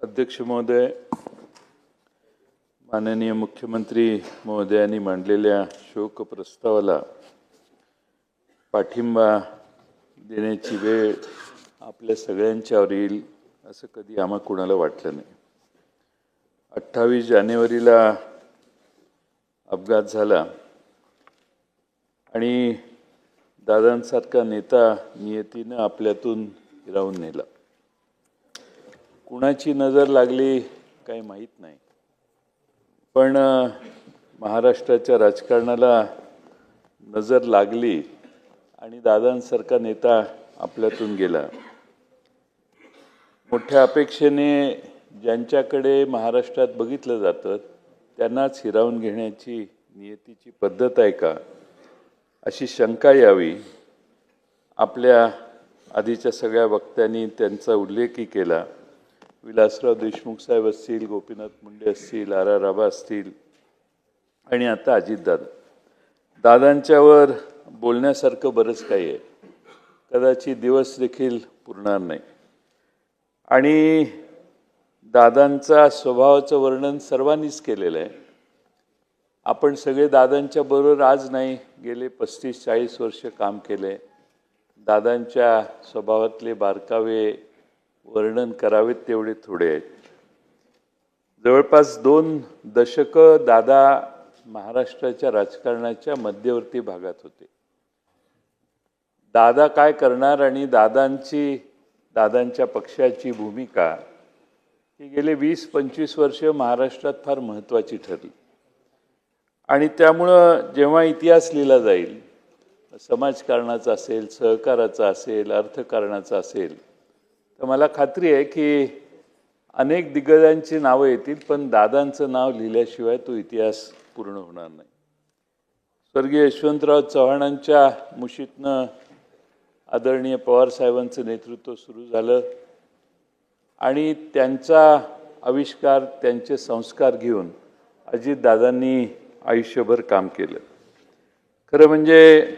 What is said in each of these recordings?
अध्यक्ष महोदय, माननीय मुख्यमंत्री महोदयांनी मांडलेल्या शोक प्रस्तावाला पाठिंबा देण्याची वेळ आपल्या सगळ्यांच्यावर येईल असं कधी आम्हा कोणाला वाटलं नाही। 28 जानेवारीला अपघात झाला आणि दादांसारखा नेता नियतीनं आपल्यातून हिरावून नेला। कुणाची नजर लागली काही माहीत नाही, पण महाराष्ट्राच्या राजकारणाला नजर लागली आणि दादांसारखा नेता आपल्यातून गेला। मोठ्या अपेक्षेने ज्यांच्याकडे महाराष्ट्रात बघितलं जातं त्यांनाच हिरावून घेण्याची नियतीची पद्धत आहे का अशी शंका यावी। आपल्या आधीच्या सगळ्या वक्त्यांनी त्यांचा उल्लेखही केला। विलासराव देशमुख साहेब असतील, गोपीनाथ मुंडे असतील, आर आबा असतील आणि आता अजितदादा। दादांच्यावर बोलण्यासारखं बरंच काही आहे, कदाचित दिवस देखील पुरणार नाही। आणि दादांचा स्वभावाचं वर्णन सर्वांनीच केलेलं आहे। आपण सगळे दादांच्या बरोबर आज नाही, गेले 35-40 वर्ष काम केले। दादांच्या स्वभावातले बारकावे वर्णन करावेत तेवढे थोडे आहेत। जवळपास 2 दशकं दादा महाराष्ट्राच्या राजकारणाच्या मध्यवर्ती भागात होते। दादा काय करणार आणि दादांच्या पक्षाची भूमिका ही गेले 20-25 वर्ष महाराष्ट्रात फार महत्त्वाची ठरली। आणि त्यामुळं जेव्हा इतिहास लिहिला जाईल, समाजकारणाचा असेल, सहकाराचा असेल, अर्थकारणाचा असेल, तर मला खात्री आहे की अनेक दिग्गजांची नावं येतील, पण दादांचं नाव लिहिल्याशिवाय तो इतिहास पूर्ण होणार नाही। स्वर्गीय यशवंतराव चव्हाणांच्या मुशीतनं आदरणीय पवार साहेबांचं नेतृत्व सुरू झालं आणि त्यांचा आविष्कार, त्यांचे संस्कार घेऊन अजितदादांनी आयुष्यभर काम केलं। खरं म्हणजे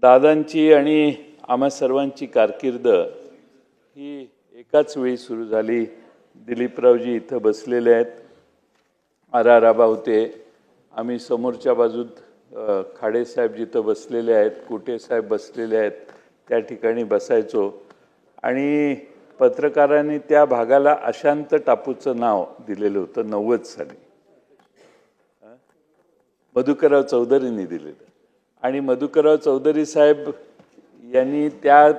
दादांची आणि आम्हा सर्वांची कारकीर्द ही एकाच वेळी सुरू झाली। दिलीपरावजी इथं बसलेले आहेत, आर आबा होते, आम्ही समोरच्या बाजूत खाडे साहेब जिथं बसलेले आहेत, कुटे साहेब बसलेले आहेत, त्या ठिकाणी बसायचो। आणि पत्रकारांनी त्या भागाला अशांत टापूचं नाव दिलेलं होतं 90 साली, मधुकरराव चौधरींनी दिलेलं। आणि मधुकरराव चौधरी साहेब यांनी त्या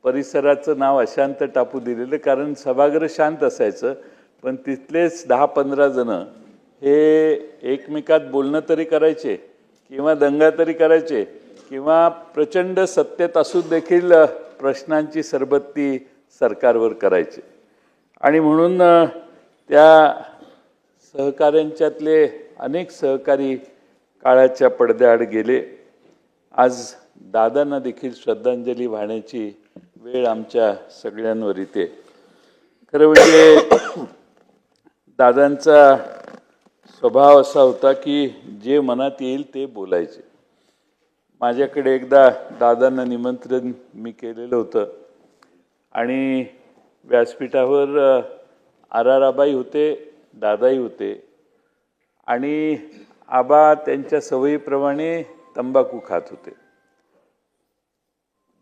परिसराचं नाव अशांत टापू दिलेलं, कारण सभागृह शांत असायचं, पण तिथलेच 10-15 जण हे एकमेकात बोलणं तरी करायचे किंवा दंगा तरी करायचे किंवा प्रचंड सत्तेत असून देखील प्रश्नांची सरबत्ती सरकारवर करायचे। आणि म्हणून त्या सहकाऱ्यांच्यातले अनेक सहकारी काळाच्या पडद्याआड गेले। आज दादांना देखील श्रद्धांजली वाहण्याची वेळ आमच्या सगळ्यांवर येते। खरं म्हणजे दादांचा स्वभाव असा होता की जे मनात येईल ते बोलायचे। माझ्याकडे एकदा दादांना निमंत्रण मी केलेलं होतं आणि व्यासपीठावर आर आबाई होते, दादाही होते आणि आबा त्यांच्या सवयीप्रमाणे तंबाखू खात होते।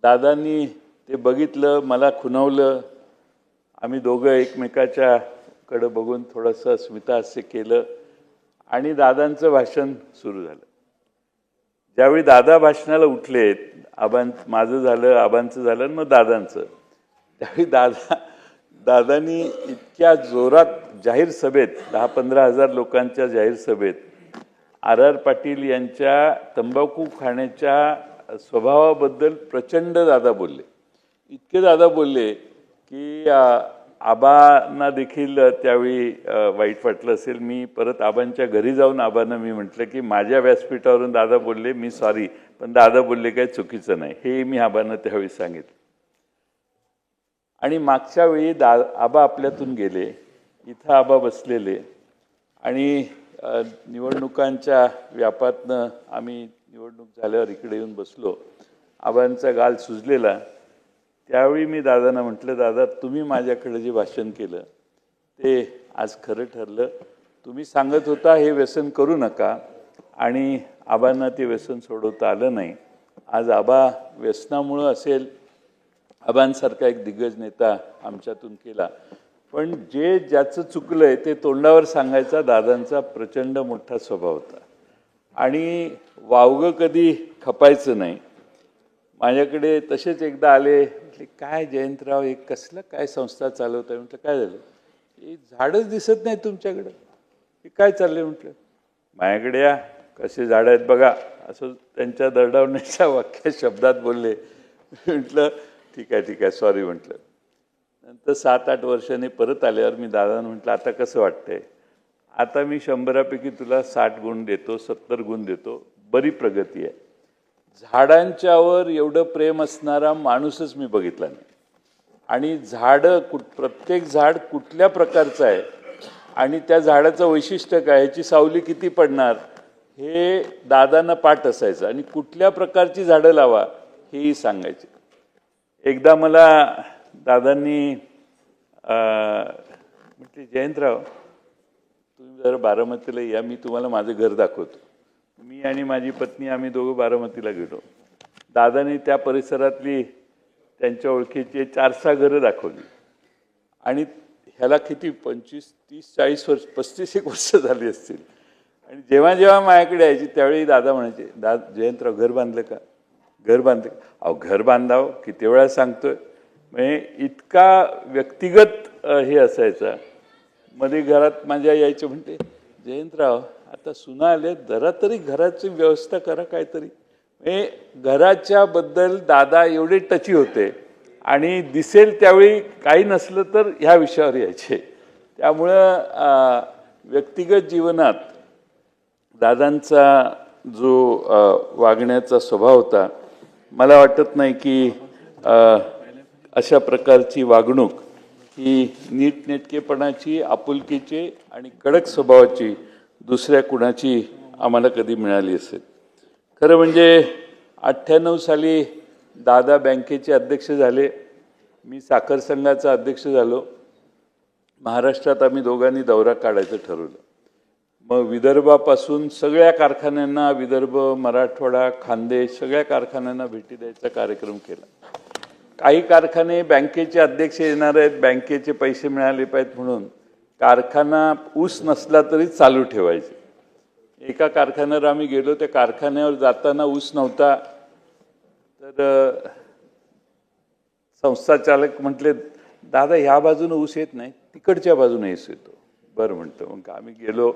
दादांनी ते बघितलं, मला खुणावलं। आम्ही दोघं एकमेकाच्याकडे बघून थोडंसं स्मितहास्य केलं आणि दादांचं भाषण सुरू झालं। ज्यावेळी दादा भाषणाला उठले, माझं झालं, आबांचं झालं, मग दादांचं, त्यावेळी दादांनी इतक्या जोरात जाहीर सभेत 10-15 हजार लोकांच्या जाहीर सभेत आर पाटील यांच्या तंबाखू खाण्याच्या स्वभावाबद्दल प्रचंड दादा बोलले। इतके दादा बोलले की आबांना देखील त्यावेळी वाईट वाटलं असेल। मी परत आबांच्या घरी जाऊन आबांना मी म्हटलं की माझ्या व्यासपीठावरून दादा बोलले, मी सॉरी, पण दादा बोलले काही चुकीचं नाही, हे मी आबांना त्यावेळी सांगितलं। आणि मागच्या वेळी आबा आपल्यातून गेले, इथं आबा बसलेले आणि निवडणुकांच्या व्यापातनं आम्ही निवडणूक झाल्यावर इकडे येऊन बसलो। आबांचा गाल सुजलेला, त्यावेळी मी दादांना म्हटलं, दादा तुम्ही माझ्याकडे जे भाषण केलं ते आज खरं ठरलं. तुम्ही सांगत होता हे व्यसन करू नका आणि आबांना ते व्यसन सोडवता आलं नाही. आज आबा व्यसनामुळं असेल, आबांसारखा एक दिग्गज नेता आमच्यातून केला, पण जे ज्याचं चुकलंय ते तोंडावर सांगायचा दादांचा प्रचंड मोठा स्वभाव होता आणि वावगं कधी खपायचं नाही. माझ्याकडे तसेच एकदा आले, म्हटले काय जयंतराव एक कसलं काय संस्था चालवताय? म्हटलं काय झालं? हे झाडच दिसत नाही तुमच्याकडं, हे काय चाललंय? म्हटलं माझ्याकडे या, कसे झाडं आहेत बघा, असं त्यांच्या दरडावण्याच्या वाक्य शब्दात बोलले. म्हटलं ठीक आहे सॉरी म्हटलं. नंतर 7-8 वर्षांनी परत आल्यावर मी दादांना म्हटलं आता कसं वाटतंय? आता मी 100पैकी तुला 60 गुण देतो, 70 गुण देतो, बरी प्रगती आहे. झाडांच्यावर एवढं प्रेम असणारा माणूसच मी बघितला नाही. आणि झाडं प्रत्येक झाड कुठल्या प्रकारचं आहे आणि त्या झाडाचं वैशिष्ट्य काय, ह्याची सावली किती पडणार हे दादांना पाठ असायचं आणि कुठल्या प्रकारची झाडं लावा हेही सांगायचे. एकदा मला दादांनी म्हटले जयंतराव तुम्ही जरा बारामतीला या, मी तुम्हाला माझं घर दाखवतो. मी आणि माझी पत्नी आम्ही दोघं बारामतीला गेलो. दादांनी त्या परिसरातली त्यांच्या ओळखीची 4-6 घरं दाखवली आणि ह्याला किती 25-30-40 वर्ष 35 वर्ष झाली असतील. आणि जेव्हा जेव्हा माझ्याकडे यायची त्यावेळी दादा म्हणायचे, जयंतराव घर बांधलं का? घर बांधलं का? अहो घर बांधावं किती वेळा सांगतोय. म्हणजे इतका व्यक्तिगत हे असायचा. मध्ये घरात माझ्या यायचं, म्हणते जयंतराव आता सुना आले, जरा तरी घराची व्यवस्था करा काहीतरी. म्हणजे घराच्या बद्दल दादा एवढे टची होते आणि दिसेल त्यावेळी काही नसलं तर ह्या विषयावर यायचे. त्यामुळं व्यक्तिगत जीवनात दादांचा जो वागण्याचा स्वभाव होता, मला वाटत नाही की अशा प्रकारची वागणूक ही नीटनेटकेपणाची, आपुलकीची आणि कडक स्वभावाची दुसऱ्या कुणाची आम्हाला कधी मिळाली असेल. खरं म्हणजे 98 साली दादा बँकेचे अध्यक्ष झाले, मी साखर संघाचा अध्यक्ष झालो. महाराष्ट्रात आम्ही दोघांनी दौरा काढायचं ठरवलं. मग विदर्भापासून सगळ्या कारखान्यांना, विदर्भ, मराठवाडा, खानदेश सगळ्या कारखान्यांना भेटी द्यायचा कार्यक्रम केला. काही कारखाने बँकेचे अध्यक्ष येणार आहेत, बँकेचे पैसे मिळाले पाहिजेत म्हणून कारखाना ऊस नसला तरी चालू ठेवायचे. एका कारखान्यावर आम्ही गेलो, त्या कारखान्यावर जाताना ऊस नव्हता. तर संस्था चालक म्हटले, दादा ह्या बाजूने ऊस येत नाही, तिकडच्या बाजूने ऊस येतो. बरं म्हणतो. मग आम्ही गेलो.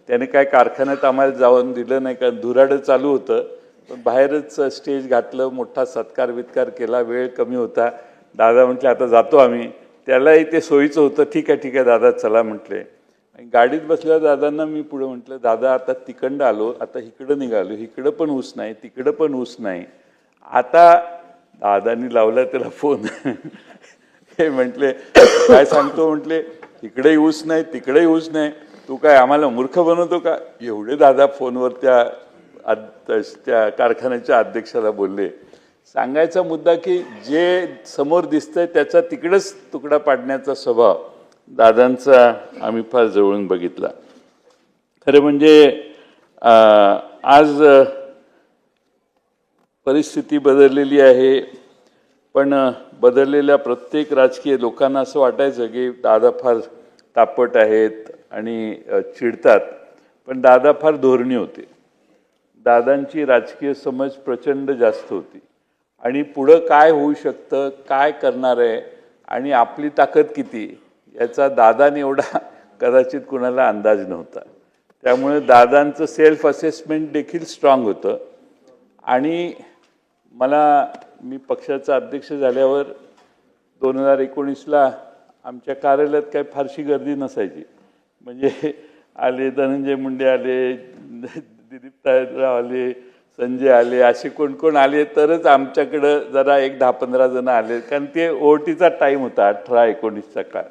त्याने काय कारखान्यात आम्हाला जाऊन दिलं नाही, कारण धुराडं चालू होतं. पण बाहेरच स्टेज घातलं, मोठा सत्कार वित्कार केला. वेळ कमी होता. दादा म्हटले आता जातो आम्ही. त्यालाही ते सोयीचं होतं. ठीक आहे दादा चला म्हटले. गाडीत बसल्या दादांना मी पुढे म्हटलं, दादा आता तिकडं आलो, आता इकडं निघालो, इकडं पण ऊस नाही, तिकडं पण ऊस नाही. आता दादांनी लावला त्याला फोन. हे म्हटले काय सांगतो? म्हटले इकडेही ऊस नाही, तिकडेही ऊस नाही, तू काय आम्हाला मूर्ख बनवतो का? एवढे दादा फोनवर त्या कारखान्याच्या अध्यक्षाला बोलले. सांगायचा मुद्दा की जे समोर दिसतंय त्याचा तिकडेच तुकडा पाडण्याचा स्वभाव दादांचा आम्ही फार जवळून बघितला. खरं म्हणजे आज परिस्थिती बदललेली आहे, पण बदललेल्या प्रत्येक राजकीय लोकांना असं वाटायचं की दादा फार तापट आहेत आणि चिडतात, पण दादा फार धोरणी होते. दादांची राजकीय समज प्रचंड जास्त होती आणि पुढं काय होऊ शकतं, काय करणार आहे आणि आपली ताकद किती याचा दादाने एवढा कदाचित कुणाला अंदाज नव्हता. त्यामुळे दादांचं सेल्फ असेसमेंट देखील स्ट्रॉंग होतं. आणि मी पक्षाचा अध्यक्ष झाल्यावर 2019ला आमच्या कार्यालयात काही फारशी गर्दी नसायची. म्हणजे आले धनंजय मुंडे आले, दिलीप तायराव आले, संजय आले, असे कोण आले तरच आमच्याकडं जरा 10-15 जण आले, कारण ते ओटीचा टाईम होता 18-19चा काळ.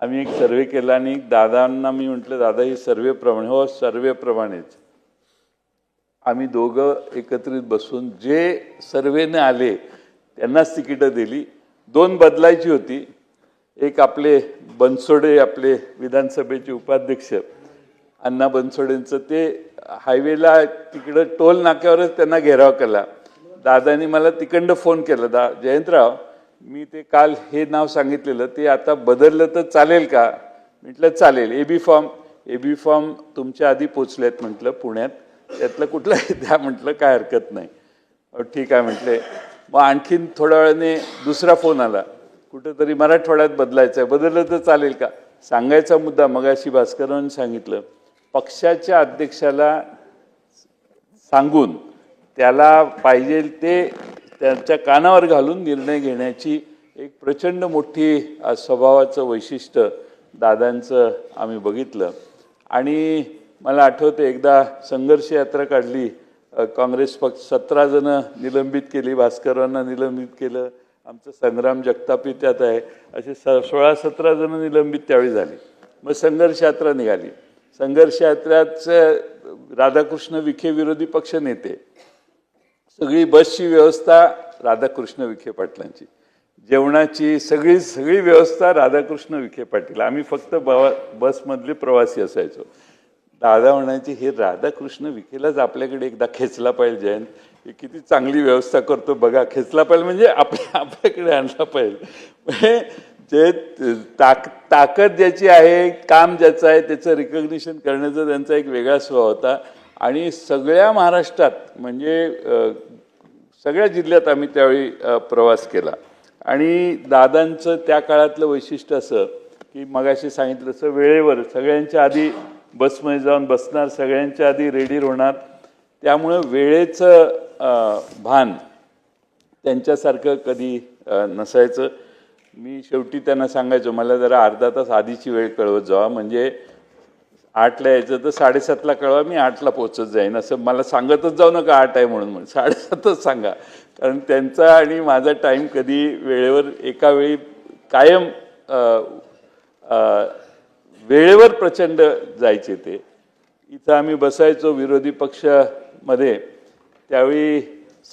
आम्ही एक सर्वे केला आणि दादांना मी म्हटलं, दादा ही सर्वेप्रमाणे, हो सर्वेप्रमाणेच आम्ही दोघं एकत्रित बसून जे सर्वेने आले त्यांनाच तिकीटं दिली. 2 बदलायची होती. एक आपले बनसोडे, आपले विधानसभेचे उपाध्यक्ष अण्णा बनसोडेंचं, ते हायवेला तिकडं टोल नाक्यावरच त्यांना घेराव केला. दादांनी मला तिकडं फोन केला, जयंतराव मी ते काल हे नाव सांगितलेलं ते आता बदललं तर चालेल का? म्हटलं चालेल. एबी फॉर्म तुमच्या आधी पोचलेत म्हटलं पुण्यात, त्यातलं कुठलं द्या म्हटलं, काय हरकत नाही. ठीक आहे म्हटले. मग आणखीन थोड्या वेळाने दुसरा फोन आला, कुठेतरी मराठवाड्यात बदलायचं आहे, बदललं तर चालेल का? सांगायचा मुद्दा मगाशी भास्करांनी सांगितलं, पक्षाच्या अध्यक्षाला सांगून त्याला पाहिजे ते त्यांच्या कानावर घालून निर्णय घेण्याची एक प्रचंड मोठी स्वभावाचं वैशिष्ट्य दादांचं आम्ही बघितलं. आणि मला आठवतं एकदा संघर्ष यात्रा काढली, काँग्रेस पक्ष 17 जण निलंबित केली, भास्करांना निलंबित केलं, आमचं संग्राम जगतापही त्यात आहे, असे 16-17 जण निलंबित त्यावेळी झाली. मग संघर्ष यात्रा निघाली. संघर्ष यात्रेत राधाकृष्ण विखे विरोधी पक्ष नेते, सगळी बसची व्यवस्था राधाकृष्ण विखे पाटलांची, जेवणाची सगळी व्यवस्था राधाकृष्ण विखे पाटील, आम्ही फक्त बसमधले प्रवासी असायचो. दादा म्हणायचे, हे राधाकृष्ण विखेलाच आपल्याकडे एकदा खेचला पाहिजे जयंत, हे किती चांगली व्यवस्था करतो बघा, खेचला पाहिजे म्हणजे आपल्याकडे आणला पाहिजे. म्हणजे जे ताकद ज्याची आहे, काम ज्याचं आहे, त्याचं रिकग्निशन करण्याचा त्यांचा एक वेगळा स्वभाव होता. आणि सगळ्या महाराष्ट्रात म्हणजे सगळ्या जिल्ह्यात आम्ही त्यावेळी प्रवास केला. आणि दादांचं त्या काळातलं वैशिष्ट्य असं की मगाशी सांगितलं तसं वेळेवर सगळ्यांच्या आधी बसमध्ये जाऊन बसणार, सगळ्यांच्या आधी रेडी होणार, त्यामुळं वेळेचं भान त्यांच्यासारखं कधी नसायचं. मी शेवटी त्यांना सांगायचो, मला जरा अर्धा तास आधीची वेळ कळवत जावा, म्हणजे 8ला यायचं तर 7:30ला कळवा, मी 8ला पोहोचत जाईन. असं मला सांगतच जाऊ नका 8 आहे म्हणून 7:30च सांगा, कारण त्यांचा आणि माझा टाईम कधी वेळेवर एका वेळी कायम वेळेवर प्रचंड जायचे ते. इथं आम्ही बसायचो विरोधी पक्षामध्ये, त्यावेळी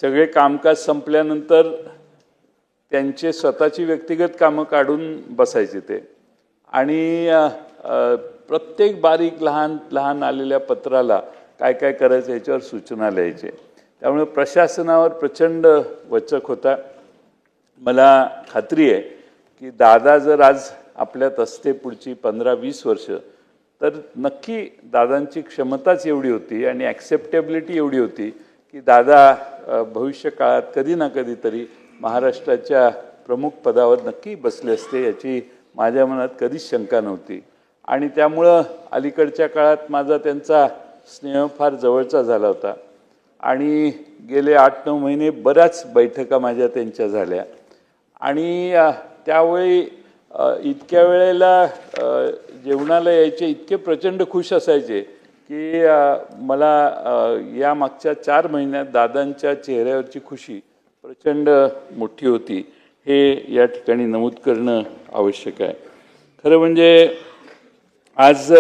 सगळे कामकाज संपल्यानंतर त्यांचे स्वतःची व्यक्तिगत कामं काढून बसायचे ते. आणि प्रत्येक बारीक लहान लहान आलेल्या पत्राला काय काय करायचं याच्यावर सूचना लिहायचे. त्यामुळे प्रशासनावर प्रचंड वचक होता. मला खात्री आहे की दादा जर आज आपल्यात असते पुढची 15-20 वर्ष, तर नक्की दादांची क्षमताच एवढी होती आणि ॲक्सेप्टेबिलिटी एवढी होती की दादा भविष्य काळात कधी ना कधीतरी महाराष्ट्राच्या प्रमुख पदावर नक्की बसले असते, याची माझ्या मनात कधीच शंका नव्हती. आणि त्यामुळं अलीकडच्या काळात माझा त्यांचा स्नेह फार जवळचा झाला होता. आणि गेले 8-9 महिने बऱ्याच बैठका माझ्या त्यांच्या झाल्या. आणि त्यावेळी इतक्या वेळेला जेवणाला यायचे, इतके प्रचंड खुश असायचे की मला या मागच्या 4 महिन्यात दादांच्या चेहऱ्यावरची खुशी प्रचंड मोठी होती, हे या ठिकाणी नमूद करणं आवश्यक आहे. खरं म्हणजे आज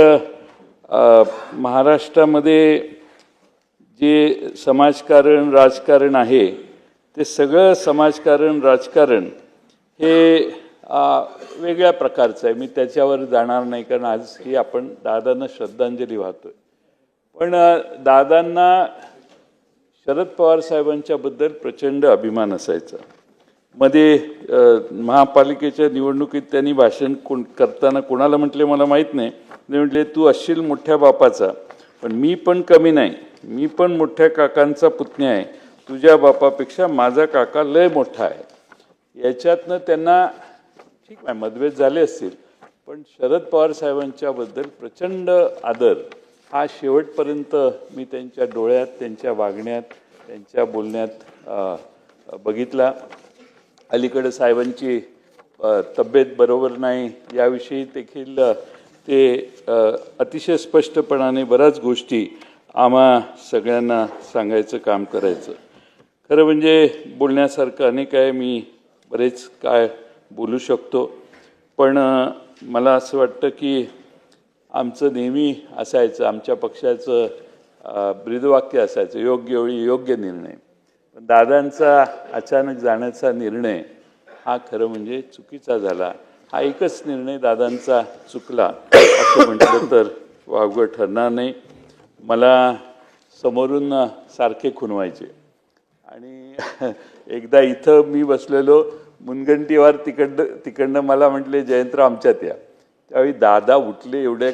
महाराष्ट्रामध्ये जे समाजकारण राजकारण आहे, ते सगळं समाजकारण राजकारण हे वेगळ्या प्रकारचं आहे. मी त्याच्यावर जाणार नाही, कारण आज ही आपण दादांना श्रद्धांजली वाहतोय. पण दादांना शरद पवार साहेबांच्याबद्दल प्रचंड अभिमान असायचा. मध्ये महापालिकेच्या निवडणुकीत त्यांनी भाषण करताना कोणाला म्हटले मला माहीत नाही, ते म्हटले, तू असशील मोठ्या बापाचा, पण मी पण कमी नाही, मी पण मोठ्या काकांचा पुतण्या आहे, तुझ्या बापापेक्षा माझा काका लय मोठा आहे. याच्यातनं त्यांना ठीक आहे मतभेद झाले असतील, पण शरद पवार साहेबांच्याबद्दल प्रचंड आदर हा शेवटपर्यंत मी त्यांच्या डोळ्यात, त्यांच्या वागण्यात, त्यांच्या बोलण्यात बघितला. अलीकडे साहेबांची तब्येत बरोबर नाही याविषयी देखील ते अतिशय स्पष्टपणाने बऱ्याच गोष्टी आम्हा सगळ्यांना सांगायचं काम करायचं. खरं म्हणजे बोलण्यासारखं अनेक आहे, मी बरेच काय बोलू शकतो, पण मला असं वाटतं की आमचं नेहमी असायचं, आमच्या पक्षाचं ब्रीदवाक्य असायचं, योग्य वेळी योग्य निर्णय. पण दादांचा अचानक जाण्याचा निर्णय हा खरं म्हणजे चुकीचा झाला. हा एकच निर्णय दादांचा चुकला असं म्हटलं तर वावगं ठरणार नाही. मला समोरून सारखे खुणवायचे आणि एकदा इथं मी बसलेलो मुनगंटीवार तिकडनं मला म्हटले जयंतराव आमच्यात या. त्यावेळी दादा उठले एवढे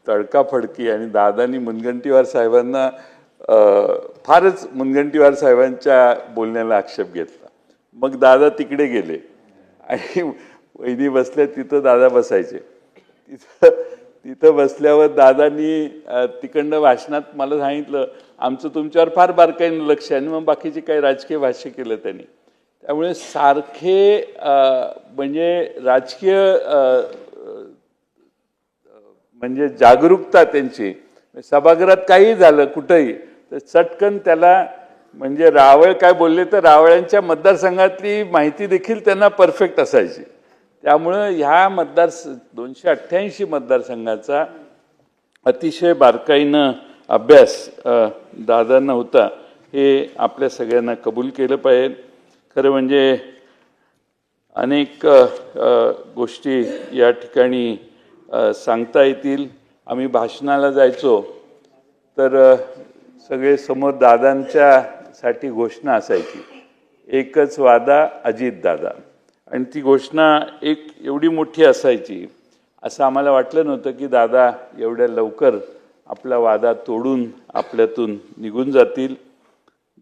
तडकाफडकी आणि दादानी मुनगंटीवार साहेबांना फारच मुनगंटीवार साहेबांच्या बोलण्याला आक्षेप घेतला. मग दादा तिकडे गेले आणि वहिनी बसल्या तिथं दादा बसायचे. तिथं बसल्यावर दादांनी तिकडनं भाषणात मला सांगितलं आमचं तुमच्यावर फार बारकाईनं लक्ष आहे. आणि मग बाकीचे काही राजकीय भाष्य केलं त्यांनी. त्यामुळे सारखे म्हणजे राजकीय म्हणजे जागरूकता त्यांची सभागृहात काही झालं कुठंही तर चटकन त्याला म्हणजे रावळ काय बोलले तर रावळ्यांच्या मतदारसंघातली माहिती देखील त्यांना परफेक्ट असायची. त्यामुळं ह्या 288 मतदारसंघाचा अतिशय बारकाईनं अभ्यास दादांना होता हे आपल्या सगळ्यांना कबूल केलं पाहिजे. खरं म्हणजे अनेक गोष्टी या ठिकाणी सांगता येतील. आम्ही भाषणाला जायचो तर सगळे समोर दादांच्यासाठी घोषणा असायची. एकच वादा अजित दादा. आणि ती घोषणा एक एवढी मोठी असायची असं आम्हाला वाटलं नव्हतं की दादा एवढ्या लवकर आपला वादा तोडून आपल्यातून निघून जातील.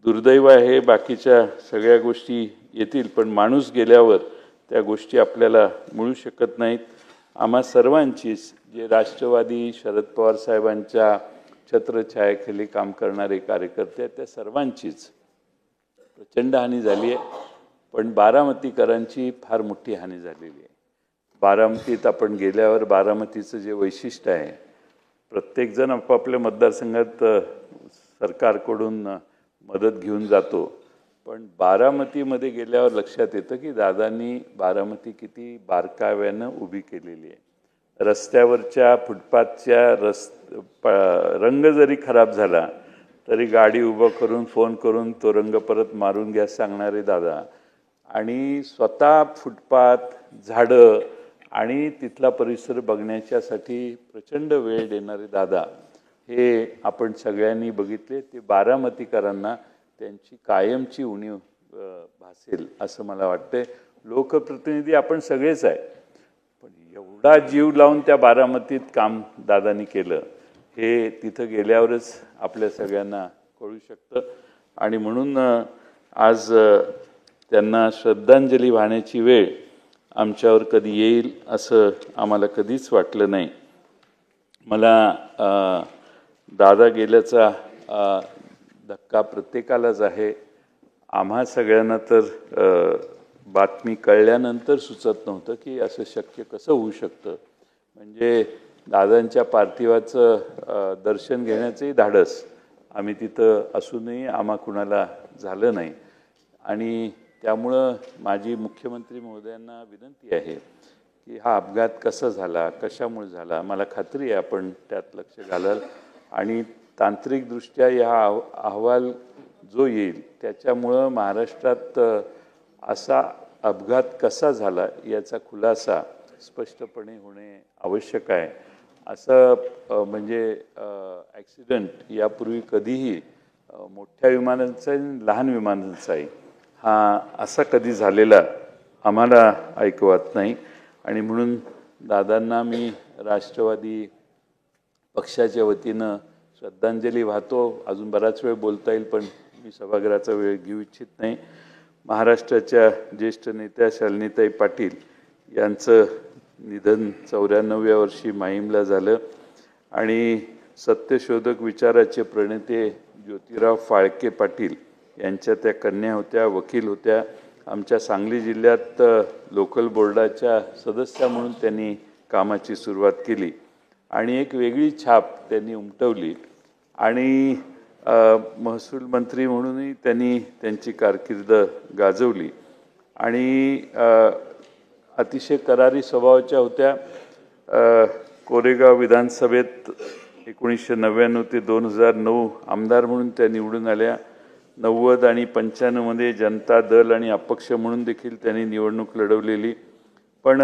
दुर्दैव आहे बाकीच्या सगळ्या गोष्टी येतील पण माणूस गेल्यावर त्या गोष्टी आपल्याला मिळू शकत नाहीत. आम्हा सर्वांचीच जे राष्ट्रवादी शरद पवार साहेबांच्या छत्रछायाखाली काम करणारे कार्यकर्ते आहेत त्या सर्वांचीच प्रचंड हानी झाली आहे. पण बारामतीकरांची फार मोठी हानी झालेली आहे. बारामतीत आपण गेल्यावर बारामतीचं जे वैशिष्ट्य आहे प्रत्येकजण आपापल्या मतदारसंघात सरकारकडून मदत घेऊन जातो. पण बारामतीमध्ये गेल्यावर लक्षात येतं की दादांनी बारामती किती बारकाव्यानं उभी केलेली आहे. रस्त्यावरच्या फुटपाथच्या रंग जरी खराब झाला तरी गाडी उभं करून फोन करून तो रंग परत मारून घ्या सांगणारे दादा आणि स्वतः फुटपाथ झाडं आणि तिथला परिसर बघण्याच्यासाठी प्रचंड वेळ देणारे दादा हे आपण सगळ्यांनी बघितले. ते बारामतीकरांना त्यांची कायमची उणीव भासेल असं मला वाटतंय. लोकप्रतिनिधी आपण सगळेच आहे पण एवढा जीव लावून त्या बारामतीत काम दादांनी केलं हे तिथं गेल्यावरच आपल्या सगळ्यांना कळू शकतं. आणि म्हणून आज त्यांना श्रद्धांजली वाहण्याची वेळ आमच्यावर कधी येईल असं आम्हाला कधीच वाटलं नाही. मला दादा गेल्याचा धक्का प्रत्येकालाच आहे. आम्हा सगळ्यांना तर बातमी कळल्यानंतर सुचत नव्हतं की असं शक्य कसं होऊ शकतं. म्हणजे दादांच्या पार्थिवाचं दर्शन घेण्याचंही धाडस आम्ही तिथं असूनही आम्हा कुणाला झालं नाही. आणि त्यामुळं माझी मुख्यमंत्री महोदयांना विनंती आहे की हा अपघात कसा झाला कशामुळे झाला मला खात्री आहे आपण त्यात लक्ष घालाल आणि तांत्रिकदृष्ट्या हा अहवाल जो येईल त्याच्यामुळं महाराष्ट्रात असा अपघात कसा झाला याचा खुलासा स्पष्टपणे होणे आवश्यक आहे. असं म्हणजे ॲक्सिडेंट यापूर्वी कधीही मोठ्या विमानांचाही लहान विमानांचाही हा असा कधी झालेला आम्हाला ऐकवत नाही. आणि म्हणून दादांना मी राष्ट्रवादी पक्षाच्या वतीनं श्रद्धांजली वाहतो. अजून बराच वेळ बोलता येईल पण मी सभागृहाचा वेळ घेऊ इच्छित नाही. महाराष्ट्राच्या ज्येष्ठ नेत्या शालिनीताई पाटील यांचं निधन 94व्या वर्षी माहीमला झालं आणि सत्यशोधक विचाराचे प्रणेते ज्योतिराव फाळके पाटील यांच्या त्या कन्या होत्या, वकील होत्या. आमच्या सांगली जिल्ह्यात लोकल बोर्डाच्या सदस्या म्हणून त्यांनी कामाची सुरुवात केली आणि एक वेगळी छाप त्यांनी उमटवली आणि महसूल मंत्री म्हणूनही त्यांनी त्यांची कारकीर्द गाजवली आणि अतिशय करारी स्वभावाच्या होत्या. कोरेगाव विधानसभेत 1999 ते 2009 आमदार म्हणून त्या निवडून आल्या. 90 आणि 95मध्ये जनता दल आणि अपक्ष म्हणून देखील त्यांनी निवडणूक लढवलेली. पण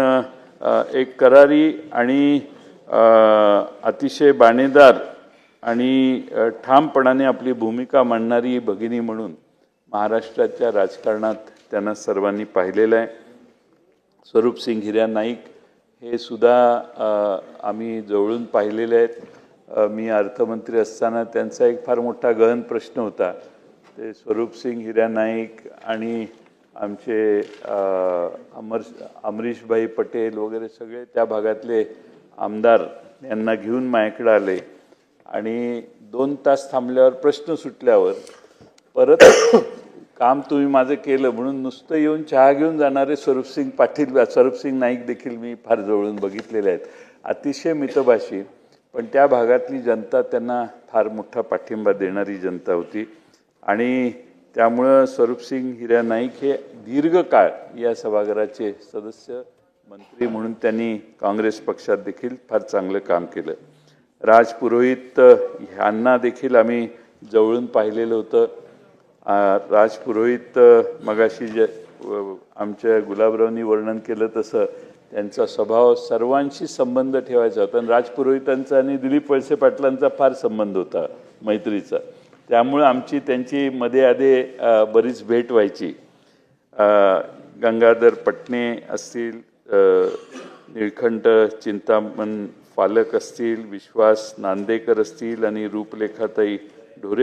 एक करारी आणि अतिशय बाणेदार आणि ठामपणाने आपली भूमिका मांडणारी भगिनी म्हणून महाराष्ट्राच्या राजकारणात त्यांना सर्वांनी पाहिलेलं आहे. स्वरूपसिंग हिऱ्या नाईक हे सुद्धा आम्ही जवळून पाहिलेले आहेत. मी अर्थमंत्री असताना त्यांचा एक फार मोठा गहन प्रश्न होता. ते स्वरूपसिंग हिऱ्या नाईक आणि आमचे अमरीशभाई पटेल वगैरे सगळे त्या भागातले आमदार यांना घेऊन माझ्याकडे आले आणि 2 तास थांबल्यावर प्रश्न सुटल्यावर परत काम तुम्ही माझं केलं म्हणून नुसतं येऊन चहा घेऊन जाणारे स्वरूपसिंग नाईक देखील मी फार जवळून बघितलेले आहेत. अतिशय मितभाषी, पण त्या भागातली जनता त्यांना फार मोठा पाठिंबा देणारी जनता होती. आणि त्यामुळं स्वरूपसिंग हिऱ्या नाईक हे दीर्घकाळ या सभागृहाचे सदस्य मंत्री म्हणून त्यांनी काँग्रेस पक्षात देखील फार चांगलं काम केलं. राज पुरोहित ह्यांना देखील आम्ही जवळून पाहिलेलं होतं. राज पुरोहित मगाशी जे आमच्या गुलाबरावनी वर्णन केलं तसं त्यांचा स्वभाव सर्वांशी संबंध ठेवायचा होता. आणि राज पुरोहितांचा आणि दिलीप वळसे पाटलांचा फार संबंध होता मैत्रीचा. त्यामुळं आमची त्यांची मध्ये आधे बरीच भेट व्हायची. गंगाधर पटणे असतील, निळकंठ चिंतामण फालक असतील, विश्वास नांदेकर असतील आणि रूपलेखाताई